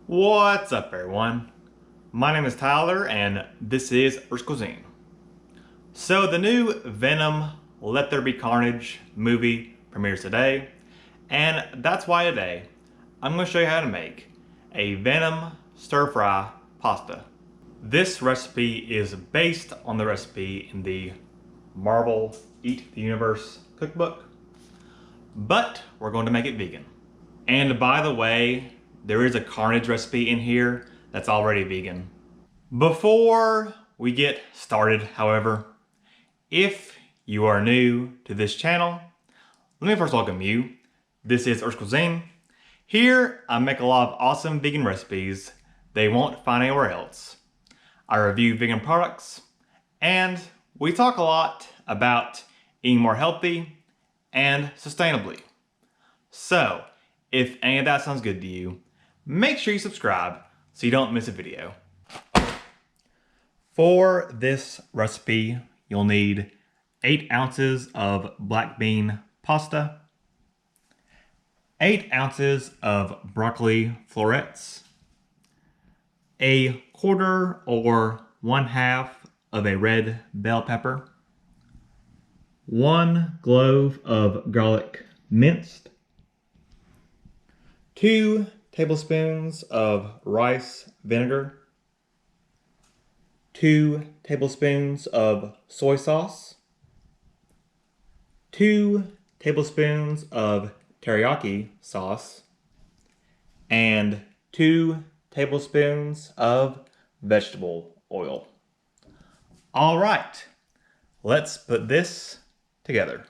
What's up, everyone? My name is Tyler, and this is Earth's Cuisine. So the new Venom Let There Be Carnage movie premieres today, and that's why today I'm going to show you how to make a Venom stir-fry pasta. This recipe is based on the recipe in the Marvel Eat the Universe cookbook, but we're going to make it vegan. And by the way, there is a Carnage recipe in here that's already vegan. Before we get started, however, if you are new to this channel, let me first welcome you. This is Earth's Cuisine. Here, I make a lot of awesome vegan recipes they won't find anywhere else. I review vegan products, and we talk a lot about eating more healthy and sustainably. So, if any of that sounds good to you, make sure you subscribe so you don't miss a video. For this recipe, you'll need 8 ounces of black bean pasta, 8 ounces of broccoli florets, a quarter or 1/2 of a red bell pepper, 1 clove of garlic minced, 2 tablespoons of rice vinegar, 2 tablespoons of soy sauce, 2 tablespoons of teriyaki sauce, and 2 tablespoons of vegetable oil. All right, let's put this together.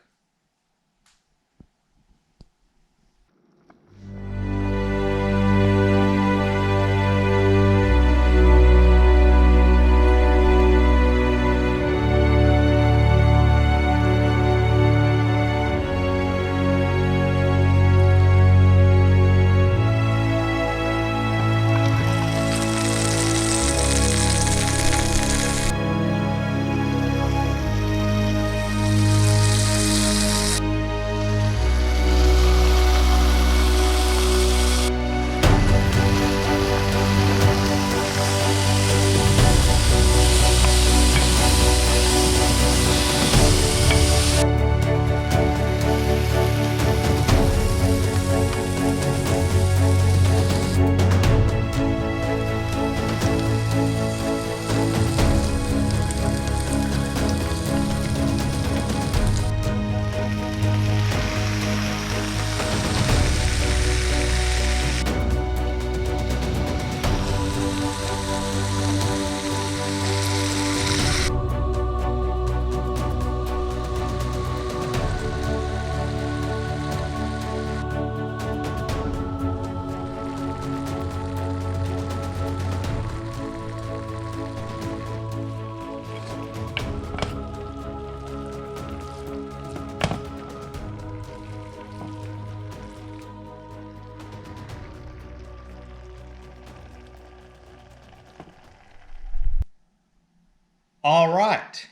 All right,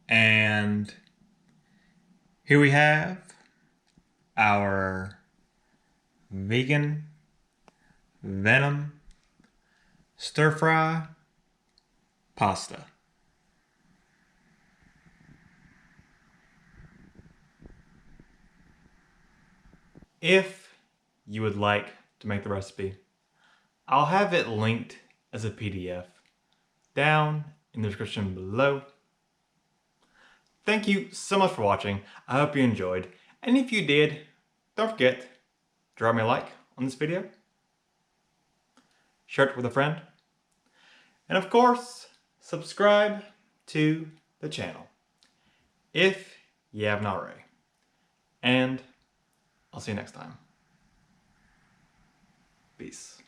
and here we have our vegan Venom stir-fry pasta. If you would like to make the recipe, I'll have it linked as a PDF down in the description below. Thank you so much for watching. I hope you enjoyed. And if you did, don't forget to drop me a like on this video, share it with a friend, and of course, subscribe to the channel if you haven't already. And I'll see you next time. Peace.